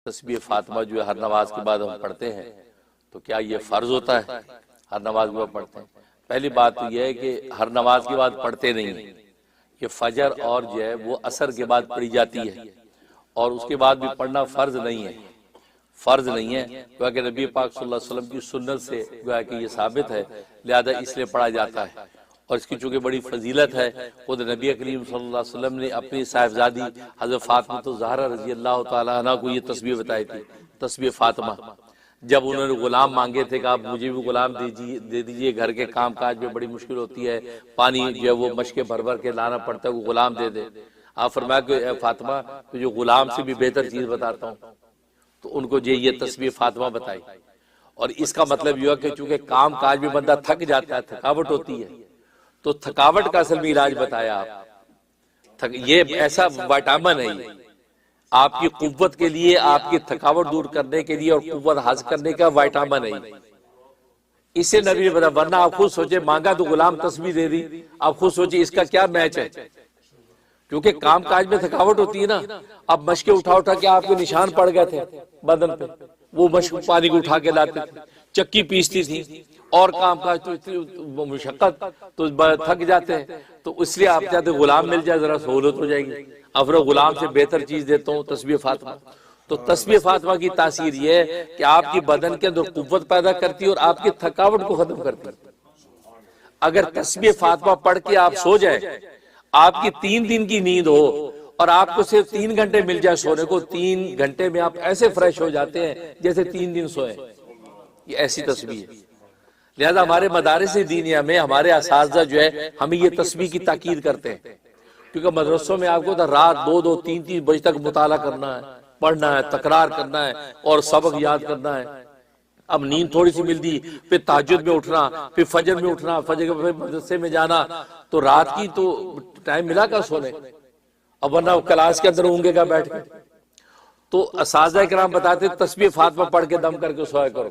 تسبیح فاطمہ جو ہے ہر نماز کے بعد ہم پڑھتے ہیں تو کیا یہ فرض ہوتا ہے؟ ہر نماز کے بعد پڑھتے ہیں؟ پہلی بات تو یہ ہے کہ ہر نماز کے بعد پڑھتے نہیں ہیں، یہ فجر اور جو ہے وہ عصر کے بعد پڑھی جاتی ہے، اور اس کے بعد بھی پڑھنا فرض نہیں ہے، فرض نہیں ہے، گویا کہ نبی پاک صلی اللہ علیہ وسلم کی سنت سے گویا کہ یہ ثابت ہے، لہذا اس لیے پڑھا جاتا ہے۔ اور اس کی چونکہ بڑی فضیلت ہے، خود نبی کریم صلی اللہ علیہ وسلم نے اپنی صاحبزادی حضرت فاطمہ الزہرا رضی اللہ تعالیٰ عنہ کو یہ تسبیح بتائی تھی، تسبیح فاطمہ۔ جب انہوں نے غلام مانگے تھے کہ آپ مجھے بھی غلام دے دیجئے، گھر کے کام کاج میں بڑی مشکل ہوتی ہے، پانی جو ہے وہ مشکے بھر بھر کے لانا پڑتا ہے، وہ غلام دے دے۔ آپ فرمایا کہ اے فاطمہ جو غلام سے بھی بہتر چیز بتاتا ہوں، تو ان کو یہ تسبیح فاطمہ بتائی۔ اور اس کا مطلب یہ ہے کہ چونکہ کام کاج میں بندہ تھک جاتا ہے، تھکاوٹ ہوتی ہے، تو تھکاوٹ کا اصل میں علاج بتایا آپ۔ یہ ایسا وٹامن ہے، یہ آپ کی قوت کے لیے، آپ کی تھکاوٹ دور کرنے کے لیے اور قوت حاصل کرنے کا وٹامن ہے۔ اس سے نبی نے بتایا، ورنہ آپ خود سوچے مانگا تو غلام تسبیح دے دی، آپ خود سوچے اس کا کیا میچ ہے، کیونکہ کام کاج میں تھکاوٹ ہوتی ہے نا۔ اب مشکے اٹھا کے آپ کے نشان پڑ گئے تھے بدن پہ، وہ مشک پانی کو اٹھا کے لاتے تھے، چکی پیستی تھی، اور کام کاج تو اتنی مشقت، تو تھک جاتے ہیں، تو اس لیے آپ چاہتے غلام مل جائے، ذرا سہولت ہو جائے گی، اب غلام سے بہتر چیز دیتا ہوں، تسبیح فاطمہ۔ تو تسبیح فاطمہ کی تاثیر یہ ہے کہ آپ کی بدن کے اندر قوت پیدا کرتی ہے اور آپ کی تھکاوٹ کو ختم کرتی ہے۔ اگر تسبیح فاطمہ پڑھ کے آپ سو جائیں، آپ کی 3 دن کی نیند ہو اور آپ کو صرف 3 گھنٹے مل جائے سونے کو، 3 گھنٹے میں آپ ایسے فریش ہو جاتے ہیں جیسے 3 دن سوئے۔ یہ ایسی تسبیح ہے۔ لہذا ہمارے مدارس دینیہ میں ہمارے اساتذہ جو ہے ہمیں یہ تسبیح کی تاکید کرتے ہیں، کیونکہ مدرسوں میں آپ کو رات 2-2 3-3 بجے تک مطالعہ کرنا ہے، پڑھنا ہے، تکرار کرنا ہے اور سبق یاد کرنا ہے۔ اب نیند تھوڑی سی ملتی، پھر تہجد میں اٹھنا، پھر فجر میں اٹھنا، فجر کے مدرسے میں جانا، تو رات کی تو ٹائم ملا کر سونے، اب ورنہ کلاس کے اندر ہوں گا بیٹھ کے۔ تو اساتذہ کرام بتاتے تسبیح فاطمہ پڑھ کے دم کر کے سویا کرو۔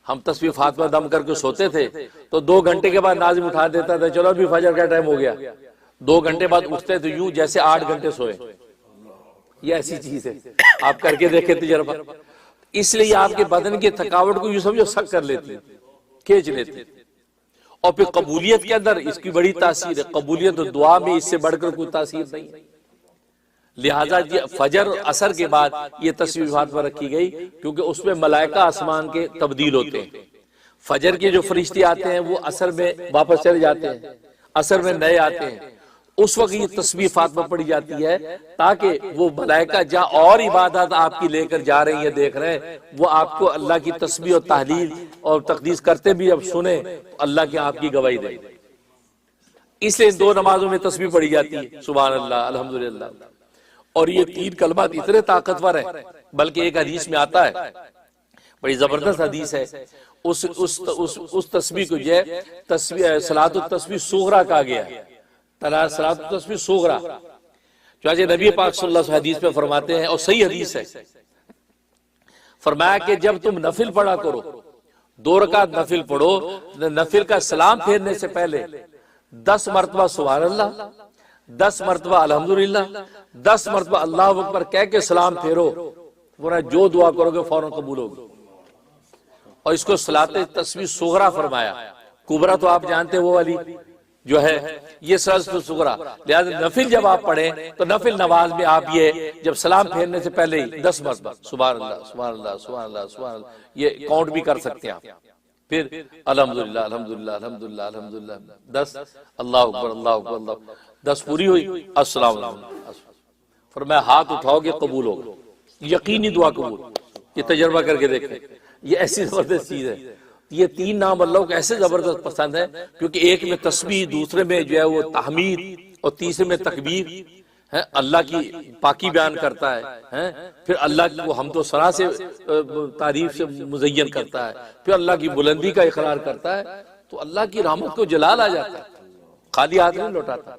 ہم تسبیح فاطمہ دم کر کے سوتے تھے تو 2 گھنٹے کے بعد ناظم اٹھا دیتا تھا، چلو ابھی فجر کا ٹائم ہو گیا، 2 گھنٹے بعد اٹھتے تو یوں جیسے 8 گھنٹے سوئے۔ یہ ایسی چیز ہے، آپ کر کے دیکھیں تجربہ۔ اس لیے آپ کے بدن کی تھکاوٹ کو یوں سمجھو سک کر لیتی، کھینچ لیتی۔ اور پھر قبولیت کے اندر اس کی بڑی تاثیر ہے، قبولیت و دعا میں اس سے بڑھ کر کوئی تاثیر نہیں ہے۔ لہٰذا فجر عصر کے بعد یہ تسبیح فاطمہ رکھی گئی، کیونکہ اس میں ملائکہ آسمان کے تبدیل ہوتے ہیں۔ فجر کے جو فرشتے آتے ہیں وہ عصر میں واپس چلے جاتے ہیں، عصر میں نئے آتے ہیں، اس وقت یہ تسبیح فاطمہ پڑھی جاتی ہے تاکہ وہ ملائکہ جہاں اور عبادات آپ کی لے کر جا رہی ہیں، دیکھ رہے ہیں، وہ آپ کو اللہ کی تسبیح اور تحلیل اور تقدیس کرتے بھی اب سنیں تو اللہ کی آپ کی گواہی دیں۔ اس لیے 2 نمازوں میں تسبیح پڑھی جاتی ہے، سبحان اللہ، الحمدللہ۔ اور یہ 3 کلمات اتنے طاقتور ہیں، بلکہ ایک حدیث میں آتا ہے، بڑی زبردست حدیث ہے، اس تسبیح کو جو ہے صلاۃ التسبیح صغریٰ کہا گیا ہے، صلاۃ التسبیح صغریٰ۔ چنانچہ نبی پاک صلی اللہ علیہ وسلم حدیث میں فرماتے ہیں، اور صحیح حدیث ہے، فرمایا کہ جب تم نفل پڑھا کرو، 2 رکعت نفل پڑھو، نفل کا سلام پھیرنے سے پہلے 10 مرتبہ سبحان اللہ، 10 مرتبہ الحمدللہ، 10 مرتبہ اللہ اکبر کہہ کے سلام پھیرو، پورا جو دعا کرو گے فوراً قبول ہوگی۔ اور اس کو صلاۃ التسبیح صغریٰ فرمایا، کبریٰ تو آپ جانتے ہیں وہ والی جو ہے، یہ صلاۃ صغریٰ۔ لہذا نفل جب آپ پڑھیں تو نفل نماز میں آپ یہ جب سلام پھیرنے سے پہلے ہی 10 مرتبہ سبحان اللہ سبحان اللہ سبحان اللہ سبحان اللہ، یہ کاؤنٹ بھی کر سکتے ہیں آپ، پھر الحمدللہ الحمدللہ الحمدللہ الحمدللہ 10، اللہ اکبر اللہ اکبر اللہ، 10 پوری ہوئی، السلام علیکم، فرمایا ہاتھ اٹھاؤ گے قبول ہوگا، یقینی دعا قبول۔ یہ تجربہ کر کے دیکھیں، یہ ایسی زبردست چیز ہے۔ یہ 3 نام اللہ کو ایسے زبردست پسند ہے، کیونکہ ایک میں تسبیح، دوسرے میں جو ہے وہ تحمید، اور تیسرے میں تکبیر، اللہ کی پاکی بیان کرتا ہے، پھر اللہ کی وہ حمد و ثنا سے تعریف سے مزین کرتا ہے، پھر اللہ کی بلندی کا اقرار کرتا ہے، تو اللہ کی رحمت کو جلال آ جاتا ہے، خالی ہاتھ نہیں لوٹاتا۔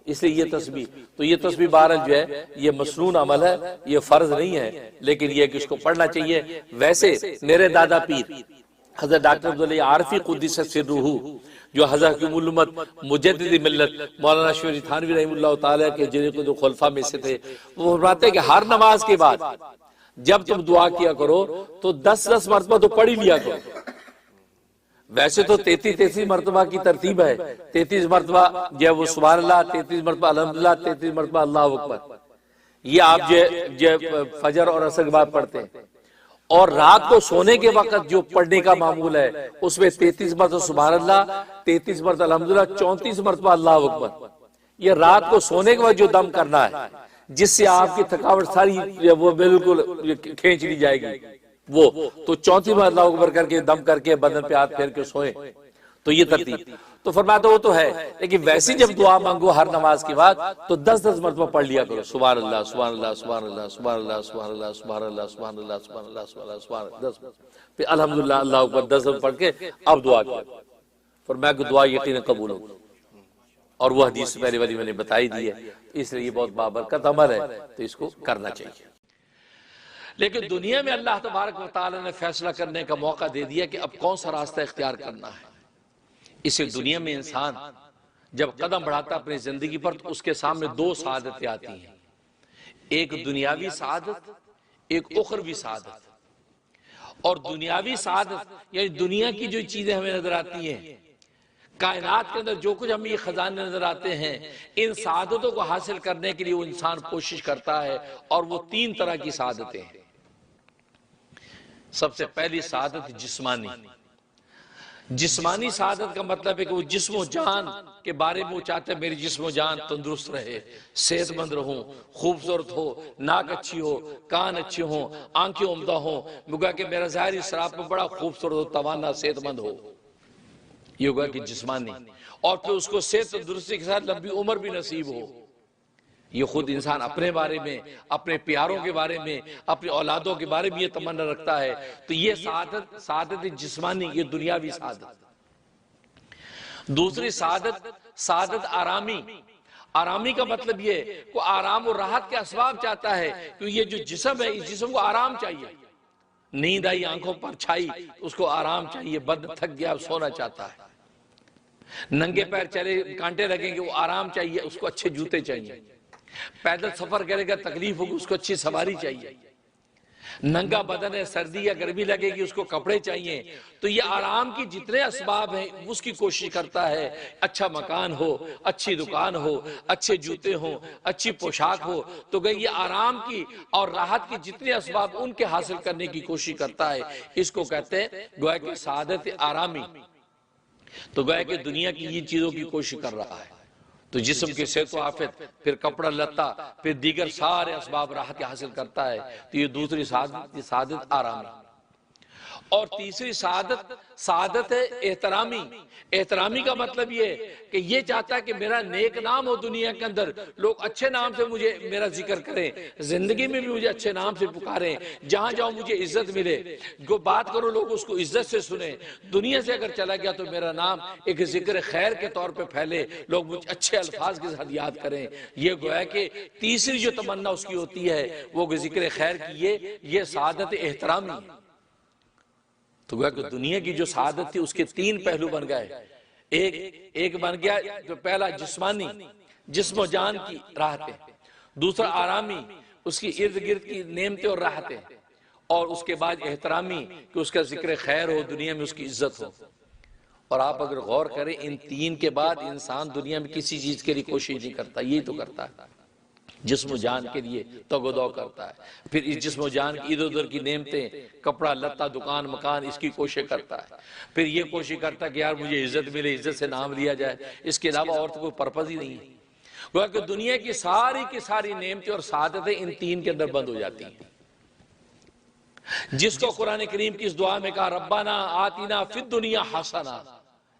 اس لیے یہ تسبیح، تو یہ تسبیح بہرحال جو ہے یہ مسنون عمل ہے، یہ فرض نہیں ہے، لیکن یہ کہ اس کو پڑھنا چاہیے۔ ویسے میرے دادا پیر حضرت ڈاکٹر عبداللہ عارفی قدس سرہ، جو حضرت حکیم الامت مجدد ملت مولانا شیخ تھانوی رحمہ اللہ تعالیٰ کے جنہیں کو جو خلفاء میں سے تھے، وہ فرماتے ہیں کہ ہر نماز کے بعد جب تم دعا کیا کرو تو 10 مرتبہ تو پڑھ ہی لیا کرو. ویسے تو 33 مرتبہ کی ترتیب ہے. 33 مرتبہ جو وہ سبحان اللہ، 33 مرتبہ الحمدللہ، 33 مرتبہ اللہ اکبر. یہ آپ جو فجر اور عصر کے بعد پڑھتے ہیں. اور رات کو سونے کے وقت جو پڑھنے کا معمول ہے اس میں 33 مرتبہ سبحان اللہ، 33 مرتبہ الحمدللہ، 34 مرتبہ اللہ اکبر. یہ رات کو سونے کے وقت جو دم کرنا ہے جس سے آپ کی تھکاوٹ ساری وہ بالکل کھینچ لی جائے گی، وہ تو 34 مرتبہ اللہ اکبر کر کے دم کر کے بدن پہ ہاتھ پھیر کے سوئیں. تو یہ ترتیب تو فرماتا وہ تو ہے، لیکن ویسی جب دعا مانگو ہر نماز کے بعد تو 10 مرتبہ پڑھ لیا کرو. سبحان اللہ سبحان اللہ سبحان اللہ سبحان اللہ سبحان اللہ سبحان اللہ سبحان اللہ سبحان اللہ سبحان اللہ سبحان اللہ 10 پھر الحمدللہ اللہ اکبر 10 پڑھ کے اب دعا کرو. فرمایا کہ دعا یقینا قبول ہوگی. اور وہ حدیث پہلے والی میں نے بتائی دی ہے، اس لیے یہ بہت بابرکت عمل ہے تو اس کو کرنا چاہیے. لیکن دنیا میں اللہ تبارک و تعالی نے فیصلہ کرنے کا موقع دے دیا کہ اب کون سا راستہ اختیار کرنا ہے. اسے دنیا میں انسان جب قدم بڑھاتا اپنی زندگی پر تو اس کے سامنے 2 سعادتیں آتی ہیں. ایک دنیاوی سعادت، ایک اخروی سعادت. اور دنیاوی سعادت یعنی دنیا کی جو چیزیں ہمیں نظر آتی ہیں، کائنات کے اندر جو کچھ ہمیں یہ خزانے نظر آتے ہیں، ان سعادتوں کو حاصل کرنے کے لیے وہ انسان کوشش کرتا ہے. اور وہ 3 طرح کی سعادتیں ہیں. سب سے پہلی سعادت جسمانی. جسمانی سعادت کا مطلب ہے کہ وہ جسم و جان کے بارے میں وہ چاہتے ہیں میری جسم و جان تندرست رہے، صحت مند رہوں، خوبصورت ہو، ناک اچھی ہو، کان اچھے ہوں، آنکھیں عمدہ ہوں، مگا کہ میرا ظاہری سراپ میں بڑا خوبصورت ہو، توانا صحت مند ہو. یہ ہوگا کہ جسمانی. اور پھر اس کو صحت تندرستی کے ساتھ لمبی عمر بھی نصیب ہو. یہ خود انسان اپنے بارے میں، اپنے پیاروں کے بارے میں، اپنی اولادوں کے بارے میں یہ تمنا رکھتا ہے. تو یہ سعادت جسمانی، یہ دنیاوی سعادت. دوسری سعادت آرامی. آرامی کا مطلب یہ کہ آرام و راحت کے اسباب چاہتا ہے کہ یہ جو جسم ہے اس جسم کو آرام چاہیے. نیند آئی آنکھوں پر چھائی اس کو آرام چاہیے، بدن تھک گیا سونا چاہتا ہے. ننگے پیر چلے کانٹے لگیں گے وہ آرام چاہیے، اس کو اچھے جوتے چاہیے. پیدل سفر کرے گا تکلیف ہوگی اس کو اچھی سواری چاہیے. ننگا بدن ہے سردی یا گرمی لگے گی اس کو کپڑے چاہیے. تو یہ آرام کی جتنے اسباب ہیں اس کی کوشش کرتا ہے. اچھا مکان ہو، اچھی دکان ہو، اچھے جوتے ہوں، اچھی پوشاک ہو. تو گئی یہ آرام کی اور راحت کی جتنے اسباب ان کے حاصل کرنے کی کوشش کرتا ہے. اس کو کہتے ہیں گویا کہ سعادت آرامی. تو گویا کہ دنیا کی یہ چیزوں کی کوشش کر رہا ہے. تو جسم کی صحت و عافیت، پھر کپڑا لتا، پھر دیگر سارے اسباب راحت حاصل کرتا ہے. تو یہ دوسری سعادت آرامی. اور تیسری سعادت ہے احترامی. احترامی کا مطلب یہ کہ یہ چاہتا ہے کہ میرا نیک نام ہو دنیا کے اندر، لوگ اچھے نام سے مجھے میرا ذکر کریں، زندگی میں بھی مجھے اچھے نام سے پکاریں، جہاں جاؤں مجھے عزت ملے، جو بات کرو لوگ اس کو عزت سے سنیں. دنیا سے اگر چلا گیا تو میرا نام ایک ذکر خیر کے طور پہ پھیلے، لوگ مجھے اچھے الفاظ کے ساتھ یاد کریں. یہ گویا کہ تیسری جو تمنا اس کی ہوتی ہے وہ ذکر خیر کی، یہ سعادت احترامی ہے. تو گویا کہ دنیا کی جو سعادت تھی اس کے 3 پہلو بن گئے. ایک بن گیا جو پہلا جسمانی، جسم و جان کی راحتیں. دوسرا آرامی، اس کی ارد گرد کی نعمتیں اور راحتیں. اور اس کے بعد احترامی کہ اس کا ذکر خیر ہو، دنیا میں اس کی عزت ہو. اور آپ اگر غور کریں ان 3 کے بعد انسان دنیا میں کسی چیز کے لیے کوشش نہیں کرتا. یہی تو کرتا ہے جسم و جان کے لیے تگ و دو کرتا ہے. پھر اس جسم و جان کی ادھر ادھر کی نعمتیں، کپڑا لتا، دکان مکان، اس کی کوشش کرتا ہے. پھر یہ کوشش کرتا ہے کہ یار مجھے عزت ملے، عزت سے نام لیا جائے. اس کے علاوہ اور تو کوئی پرپز ہی نہیں ہے. گویا کہ دنیا کی ساری نعمتیں اور سعادتیں ان 3 کے اندر بند ہو جاتی ہیں. جس کو قرآن کریم کی اس دعا میں کہا ربنا آتنا فی الدنیا حسنہ،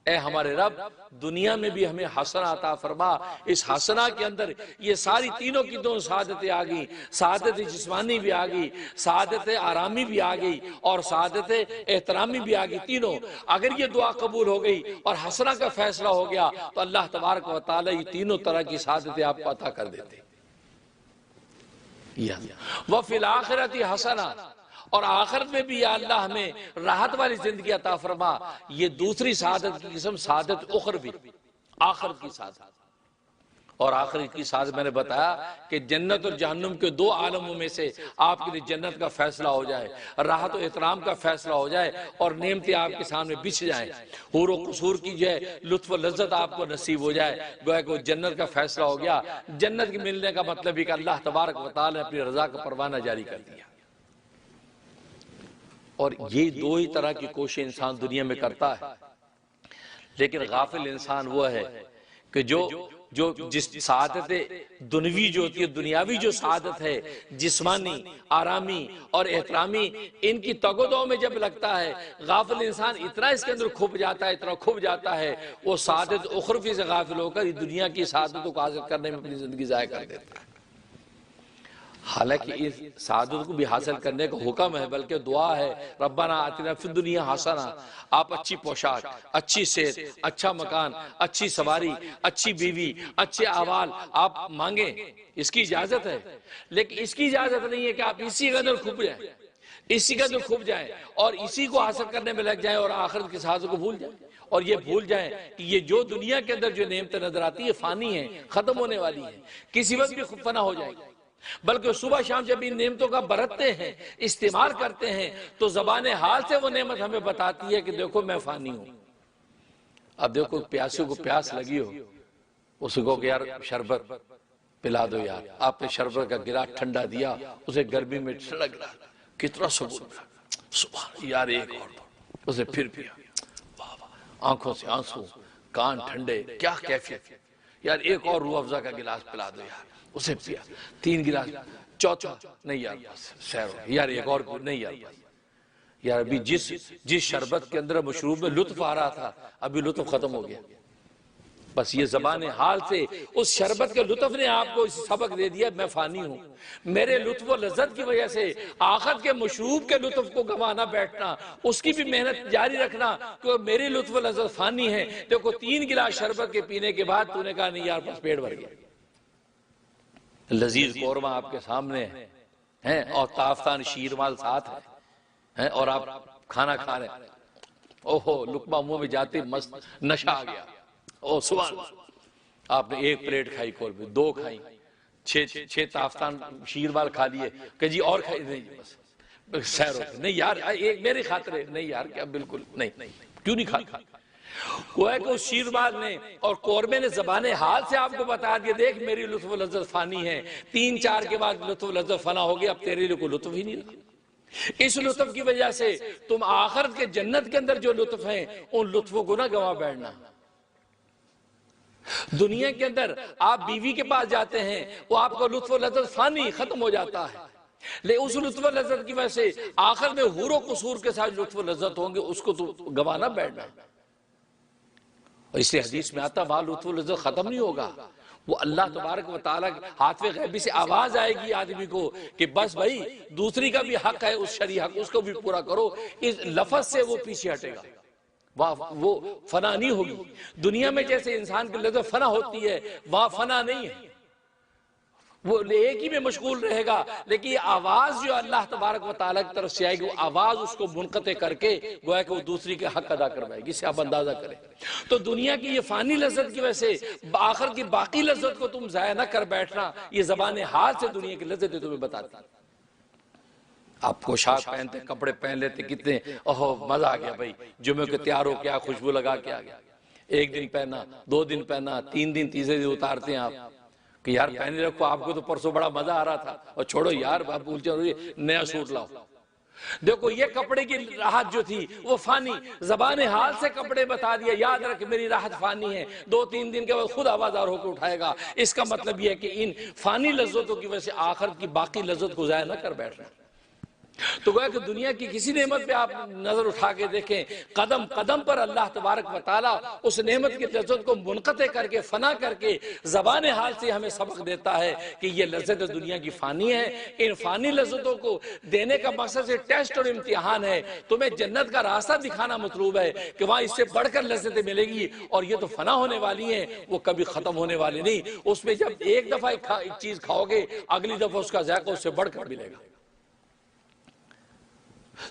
اے ہمارے رب دنیا میں بھی ہمیں حسنہ عطا فرما. اس حسنہ کے اندر یہ ساری تینوں کی 2 سعادتیں آ گئی. سعادت جسمانی بھی آ گئی، سعادت آرامی بھی آ گئی، اور سعادت احترامی بھی آ گئی. تینوں اگر یہ دعا قبول ہو گئی اور حسنہ کا فیصلہ ہو گیا تو اللہ تبارک و تعالی یہ تینوں طرح کی سعادتیں آپ کو عطا کر دیتے. وَفِي الْآخِرَةِ حَسَنَةٌ، اور آخرت میں بھی یا اللہ ہمیں راحت والی زندگی عطا فرما. یہ دوسری سعادت کی قسم سعادت اخروی، آخرت کی سعادت. اور آخری کی ساتھ میں نے بتایا کہ جنت اور جہنم کے دو عالموں میں سے آپ کے لیے جنت کا فیصلہ ہو جائے، راحت و احترام کا فیصلہ ہو جائے اور نعمتیں آپ کے سامنے بچھ جائیں، حور و قصور کی جو ہے لطف و لذت آپ کو نصیب ہو جائے، گویا کہ وہ جنت کا فیصلہ ہو گیا۔ جنت کے ملنے کا مطلب ہی کہ اللہ تبارک و تعالی نے اپنی رضا کا پروانہ جاری کر دیا۔ اور یہ دو ہی طرح کی کوشش انسان دنیا میں کرتا ہے، لیکن غافل انسان وہ ہے کہ جو جس سعادت دنیاوی جو ہوتی ہے، دنیاوی جو سعادت ہے، جسمانی، آرامی اور احترامی، ان کی تگودوں میں جب لگتا ہے غافل انسان اتنا اس کے اندر کھپ جاتا ہے، اتنا کھپ جاتا ہے، وہ سعادت اخروی سے غافل ہو کر دنیا کی سعادتوں کو حاصل کرنے میں اپنی زندگی ضائع کر دیتا ہے۔ حالانکہ اس سعادت کو بھی حاصل کرنے کا حکم ہے، بلکہ دعا ہے، ربنا آتنا فی الدنیا حسنہ، آپ اچھی پوشاک، اچھی صحت، اچھا مکان، اچھی سواری، اچھی بیوی، اچھے احوال آپ مانگیں، اس کی اجازت ہے، لیکن اس کی اجازت نہیں ہے کہ آپ اسی قدر کھپ جائیں، اسی قدر کھپ جائیں اور اسی کو حاصل کرنے میں لگ جائیں اور آخرت کی سعادت کو بھول جائیں، اور یہ بھول جائیں کہ یہ جو دنیا کے اندر جو نعمتیں نظر آتی ہے فانی ہیں، ختم ہونے والی ہیں، کسی وقت بھی فنا ہو جائے گی، بلکہ صبح شام جب ان نعمتوں کا برتتے ہیں، استعمال کرتے ہیں، تو زبان حال سے وہ نعمت ہمیں بتاتی ہے کہ دیکھو میں فانی ہوں۔ اب دیکھو پیاسوں کو پیاس لگی ہو، اس کو کہ یار شربت پلا دو یار، آپ نے شربت کا گلاس ٹھنڈا دیا، اسے گرمی میں لگ رہا، کتنا سکون ملا، سبحان یار ایک اور دو، اسے پھر پیا، واہ واہ، آنکھوں سے آنسو، کان ٹھنڈے، کیا کیفیت، یار ایک اور روح افزا کا گلاس پلا دو یار، اسے پیا، 3 گلاس، چوتھا نہیں یار بس سیر ہو یار ایک اور نہیں یار بس یار، ابھی جس شربت کے اندر مشروب میں لطف آ رہا تھا ابھی لطف ختم ہو گیا۔ بس یہ زبان حال سے اس شربت کے لطف نے آپ کو اس سبق دے دیا، میں فانی ہوں، میرے لطف و لذت کی وجہ سے آخرت کے مشروب کے لطف کو گنوانا بیٹھنا، اس کی بھی محنت جاری رکھنا کہ میری لطف و لذت فانی ہے۔ دیکھو 3 گلاس شربت کے پینے کے بعد تو نے کہا نہیں یار بس پیٹ بھر گیا، لذیذ قورمہ آپ کے سامنے ہے اور تافتان شیرمال ساتھ ہے اور آپ کھانا کھا رہے ہیں، اوہو لقمہ منہ میں جاتے مست نشہ آ گیا، او سبحان اللہ، آپ نے 1 پلیٹ کھائی قورمے، 2 کھائی، 6 تافتان شیرمال کھا لیے کہ جی اور کھائی، نہیں بس سیر ہوتے نہیں یار ایک میری خاطر ہے، نہیں یار کیا بالکل نہیں، کیوں نہیں کھا وہ ہے کہ اس شیرمال نے اور قورمے نے زبان حال سے آپ کو بتا دیا دیکھ میری لطف و لذت فانی ہے، 3-4 کے بعد لطف و لذت فنا ہو گیا، اب تیرے لیے کوئی لطف ہی نہیں رہا۔ اس لطف کی وجہ سے تم آخرت کے جنت کے اندر جو لطف ہیں ان لطفوں کو نہ گوا بیٹھنا۔ دنیا کے اندر آپ بیوی کے پاس جاتے ہیں، وہ آپ کا لطف و لذت فانی ختم ہو جاتا ہے، لیکن اس لطف و لذت کی وجہ سے آخر میں حور و قصور کے ساتھ لطف و لذت ہوں گے، اس کو تو گوانا بیٹھنا۔ اس لیے حدیث میں آتا وہاں لطف و لذت ختم نہیں ہوگا، وہ اللہ تبارک و تعالیٰ ہاتھ غیبی سے آواز آئے گی آدمی کو کہ بس بھائی دوسری کا بھی حق ہے، اس شرعی حق اس کو بھی پورا کرو، اس لفظ سے وہ پیچھے ہٹے گا، وہ فنا نہیں ہوگی۔ دنیا میں جیسے انسان کی لذت فنا ہوتی ہے وہاں فنا نہیں ہے، وہ ایک ہی میں مشغول رہے گا، لیکن یہ آواز جو اللہ تبارک و تعالیٰ کی طرف سے آئے گی وہ آواز اس کو منقطع کر کے گویا کہ وہ دوسری کے حق ادا کروائے گی، اس سے آپ اندازہ کریں۔ تو دنیا کی یہ فانی لذت کی وجہ سے آخر کی باقی لذت کو تم ضائع نہ کر بیٹھنا، یہ زبان حال سے دنیا کی لذتیں تمہیں بتاتی۔ آپ پوشاک پہنتے کپڑے پہن لیتے کتنے اوہ مزہ آ گیا بھائی، جمعے کے تیار ہو کے خوشبو لگا کے آ گیا، 1 دن پہنا، 2 دن پہنا، 3 دن تیسرے دن اتارتے ہیں آپ کہ یار پہنے رکھو، آپ کو تو پرسوں بڑا مزہ آ رہا تھا، اور چھوڑو یار آپ بھول چلو نیا سوٹ لاؤ۔ دیکھو یہ کپڑے کی راحت جو تھی وہ فانی، زبان حال سے کپڑے بتا دیا یاد رکھ میری راحت فانی ہے، 2-3 دن کے بعد خود آوازدار ہو کے اٹھائے گا۔ اس کا مطلب یہ ہے کہ ان فانی لذتوں کی وجہ سے آخرت کی باقی لذت کو ضائع نہ کر بیٹھ رہے ہیں۔ تو گویا کہ دنیا کی کسی نعمت پہ آپ نظر اٹھا کے دیکھیں، قدم قدم پر اللہ تبارک و تعالیٰ اس نعمت کی لذت کو منقطع کر کے فنا کر کے زبان حال سے ہمیں سبق دیتا ہے کہ یہ لذت دنیا کی فانی ہے، ان فانی لذتوں کو دینے کا مقصد سے ٹیسٹ اور امتحان ہے، تمہیں جنت کا راستہ دکھانا مطلوب ہے کہ وہاں اس سے بڑھ کر لذتیں ملے گی، اور یہ تو فنا ہونے والی ہیں، وہ کبھی ختم ہونے والی نہیں۔ اس میں جب ایک دفعہ ایک چیز کھاؤ گے اگلی دفعہ اس کا ذائقہ اس سے بڑھ کر ملے گا۔